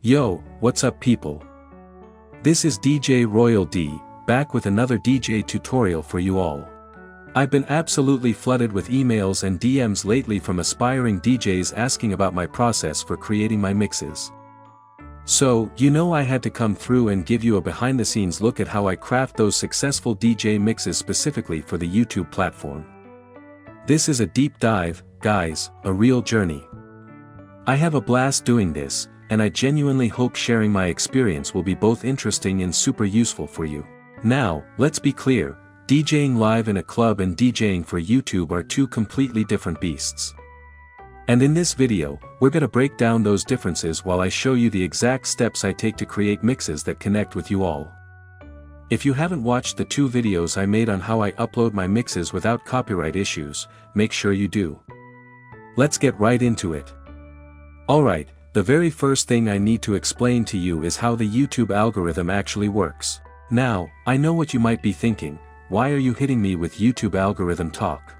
Yo, what's up people? This is DJ Royal D, back with another DJ tutorial for you all. I've been absolutely flooded with emails and DMs lately from aspiring DJs asking about my process for creating my mixes. So, I had to come through and give you a behind-the-scenes look at how I craft those successful DJ mixes specifically for the YouTube platform. This is a deep dive, guys, a real journey. I have a blast doing this, and I genuinely hope sharing my experience will be both interesting and super useful for you. Now, let's be clear, DJing live in a club and DJing for YouTube are two completely different beasts. And in this video, we're gonna break down those differences while I show you the exact steps I take to create mixes that connect with you all. If you haven't watched the two videos I made on how I upload my mixes without copyright issues, make sure you do. Let's get right into it. Alright, the very first thing I need to explain to you is how the YouTube algorithm actually works. Now, I know what you might be thinking, why are you hitting me with YouTube algorithm talk?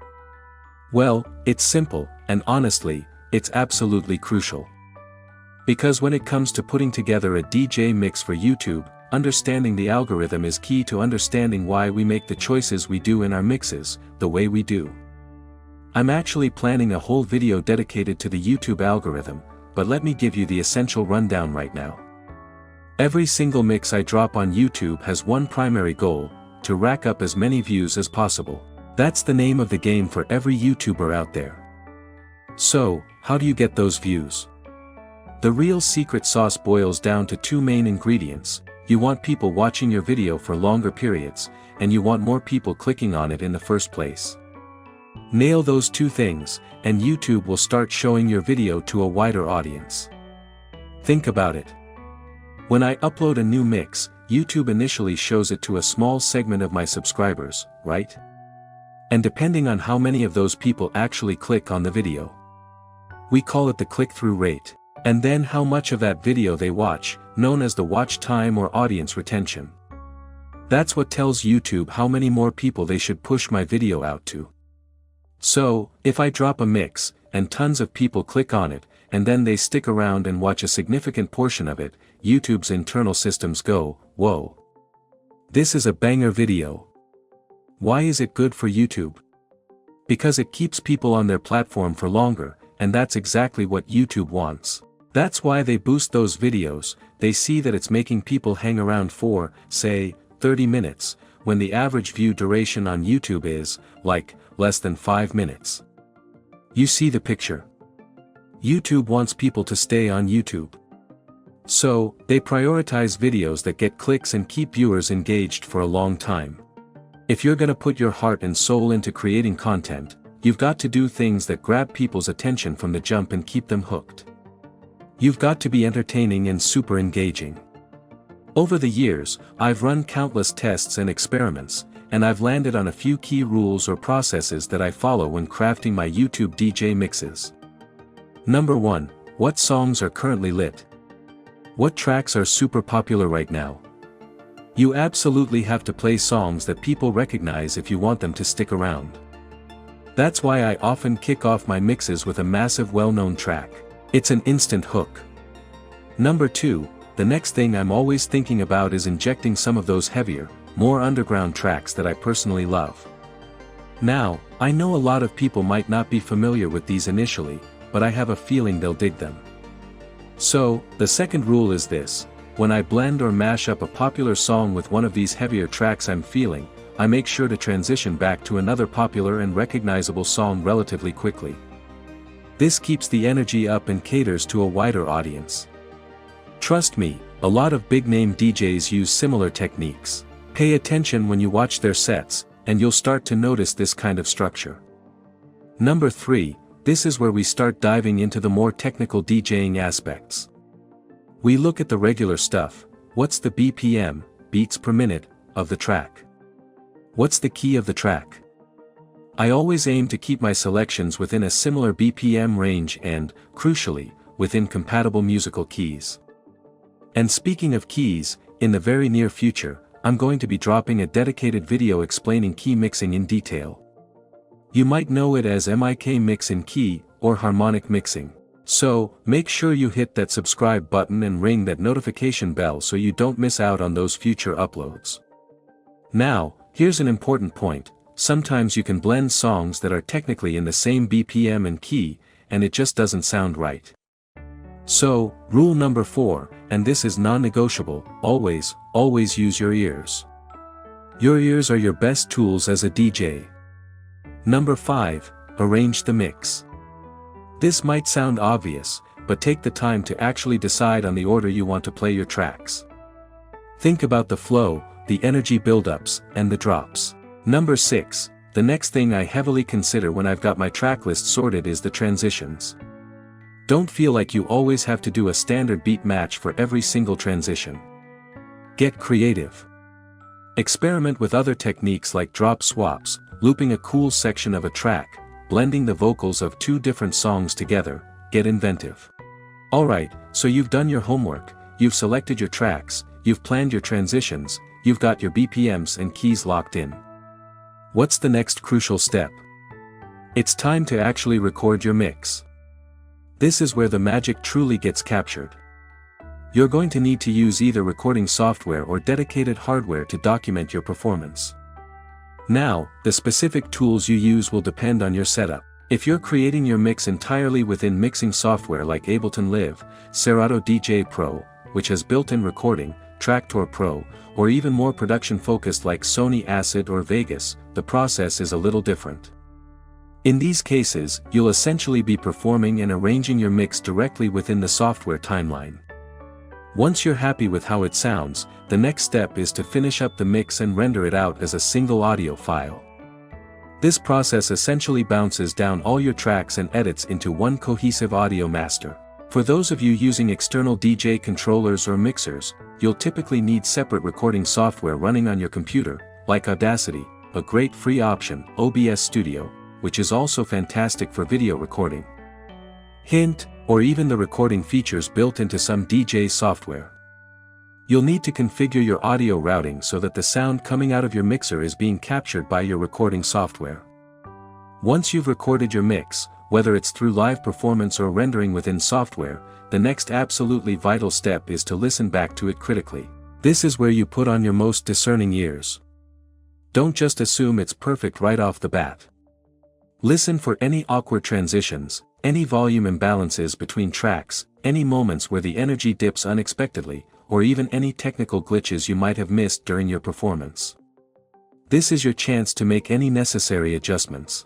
Well, it's simple, and honestly, it's absolutely crucial. Because when it comes to putting together a DJ mix for YouTube, understanding the algorithm is key to understanding why we make the choices we do in our mixes, the way we do. I'm actually planning a whole video dedicated to the YouTube algorithm, but let me give you the essential rundown right now. Every single mix I drop on YouTube has one primary goal, to rack up as many views as possible. That's the name of the game for every YouTuber out there. So, how do you get those views? The real secret sauce boils down to two main ingredients. You want people watching your video for longer periods, and you want more people clicking on it in the first place. Nail those two things, and YouTube will start showing your video to a wider audience. Think about it. When I upload a new mix, YouTube initially shows it to a small segment of my subscribers, right? And depending on how many of those people actually click on the video, we call it the click-through rate, and then how much of that video they watch, known as the watch time or audience retention. That's what tells YouTube how many more people they should push my video out to. So, if I drop a mix, and tons of people click on it, and then they stick around and watch a significant portion of it, YouTube's internal systems go, whoa. This is a banger video. Why is it good for YouTube? Because it keeps people on their platform for longer, and that's exactly what YouTube wants. That's why they boost those videos. They see that it's making people hang around for, say, 30 minutes, when the average view duration on YouTube is, like, less than 5 minutes. You see the picture. YouTube wants people to stay on YouTube. So, they prioritize videos that get clicks and keep viewers engaged for a long time. If you're gonna put your heart and soul into creating content, you've got to do things that grab people's attention from the jump and keep them hooked. You've got to be entertaining and super engaging. Over the years, I've run countless tests and experiments, and I've landed on a few key rules or processes that I follow when crafting my YouTube DJ mixes. Number 1, what songs are currently lit? What tracks are super popular right now? You absolutely have to play songs that people recognize if you want them to stick around. That's why I often kick off my mixes with a massive well-known track. It's an instant hook. Number 2, the next thing I'm always thinking about is injecting some of those heavier, more underground tracks that I personally love. Now, I know a lot of people might not be familiar with these initially, but I have a feeling they'll dig them. So, the second rule is this: when I blend or mash up a popular song with one of these heavier tracks I'm feeling, I make sure to transition back to another popular and recognizable song relatively quickly. This keeps the energy up and caters to a wider audience. Trust me, a lot of big-name DJs use similar techniques. Pay attention when you watch their sets, and you'll start to notice this kind of structure. Number 3, this is where we start diving into the more technical DJing aspects. We look at the regular stuff. What's the BPM, beats per minute, of the track? What's the key of the track? I always aim to keep my selections within a similar BPM range and, crucially, within compatible musical keys. And speaking of keys, in the very near future, I'm going to be dropping a dedicated video explaining key mixing in detail. You might know it as MIK mix in key, or harmonic mixing. So, make sure you hit that subscribe button and ring that notification bell so you don't miss out on those future uploads. Now, here's an important point: sometimes you can blend songs that are technically in the same BPM and key, and it just doesn't sound right. So, rule number 4, and this is non-negotiable: always use your ears. Your ears are your best tools as a DJ. Number 5, arrange the mix. This might sound obvious, but take the time to actually decide on the order you want to play your tracks. Think about the flow, the energy buildups, and the drops. Number 6, the next thing I heavily consider when I've got my track list sorted is the transitions. Don't feel like you always have to do a standard beat match for every single transition. Get creative. Experiment with other techniques like drop swaps, looping a cool section of a track, blending the vocals of 2 different songs together. Get inventive. Alright, so you've done your homework, you've selected your tracks, you've planned your transitions, you've got your BPMs and keys locked in. What's the next crucial step? It's time to actually record your mix. This is where the magic truly gets captured. You're going to need to use either recording software or dedicated hardware to document your performance. Now, the specific tools you use will depend on your setup. If you're creating your mix entirely within mixing software like Ableton Live, Serato DJ Pro, which has built-in recording, Traktor Pro, or even more production-focused like Sony Acid or Vegas, the process is a little different. In these cases, you'll essentially be performing and arranging your mix directly within the software timeline. Once you're happy with how it sounds, the next step is to finish up the mix and render it out as a single audio file. This process essentially bounces down all your tracks and edits into one cohesive audio master. For those of you using external DJ controllers or mixers, you'll typically need separate recording software running on your computer, like Audacity, a great free option, OBS Studio, which is also fantastic for video recording. Hint, or even the recording features built into some DJ software. You'll need to configure your audio routing so that the sound coming out of your mixer is being captured by your recording software. Once you've recorded your mix, whether it's through live performance or rendering within software, the next absolutely vital step is to listen back to it critically. This is where you put on your most discerning ears. Don't just assume it's perfect right off the bat. Listen for any awkward transitions, any volume imbalances between tracks, any moments where the energy dips unexpectedly, or even any technical glitches you might have missed during your performance. This is your chance to make any necessary adjustments.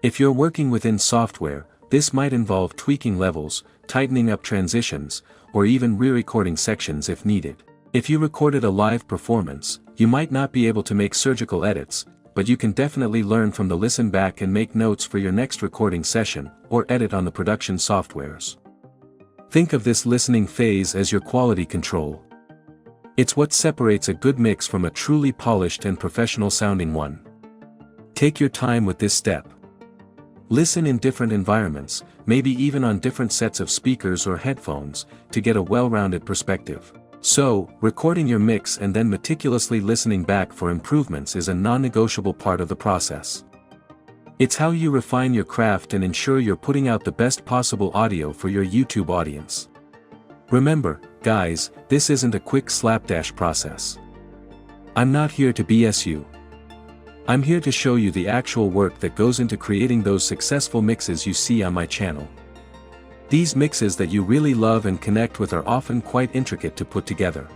If you're working within software, this might involve tweaking levels, tightening up transitions, or even re-recording sections if needed. If you recorded a live performance, you might not be able to make surgical edits, but you can definitely learn from the listen back and make notes for your next recording session, or edit on the production softwares. Think of this listening phase as your quality control. It's what separates a good mix from a truly polished and professional sounding one. Take your time with this step. Listen in different environments, maybe even on different sets of speakers or headphones, to get a well-rounded perspective. So, recording your mix and then meticulously listening back for improvements is a non-negotiable part of the process. It's how you refine your craft and ensure you're putting out the best possible audio for your YouTube audience. Remember, guys, this isn't a quick slapdash process. I'm not here to BS you. I'm here to show you the actual work that goes into creating those successful mixes you see on my channel. These mixes that you really love and connect with are often quite intricate to put together.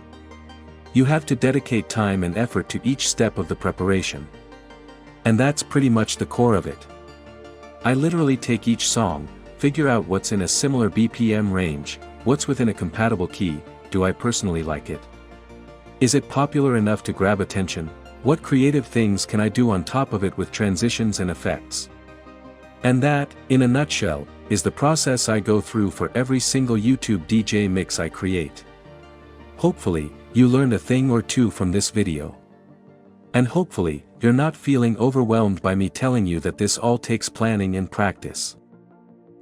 You have to dedicate time and effort to each step of the preparation. And that's pretty much the core of it. I literally take each song, figure out what's in a similar BPM range, what's within a compatible key, do I personally like it? Is it popular enough to grab attention? What creative things can I do on top of it with transitions and effects? And that, in a nutshell, is the process I go through for every single YouTube DJ mix I create. Hopefully, you learned a thing or two from this video. And hopefully, you're not feeling overwhelmed by me telling you that this all takes planning and practice.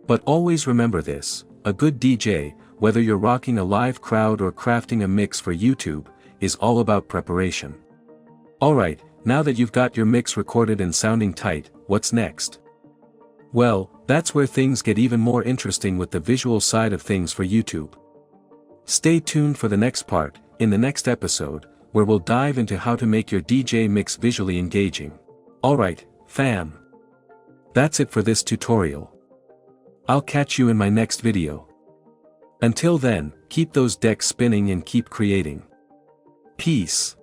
But always remember this: a good DJ, whether you're rocking a live crowd or crafting a mix for YouTube, is all about preparation. Alright, now that you've got your mix recorded and sounding tight, what's next? Well, that's where things get even more interesting with the visual side of things for YouTube. Stay tuned for the next part, in the next episode, where we'll dive into how to make your DJ mix visually engaging. Alright, fam. That's it for this tutorial. I'll catch you in my next video. Until then, keep those decks spinning and keep creating. Peace.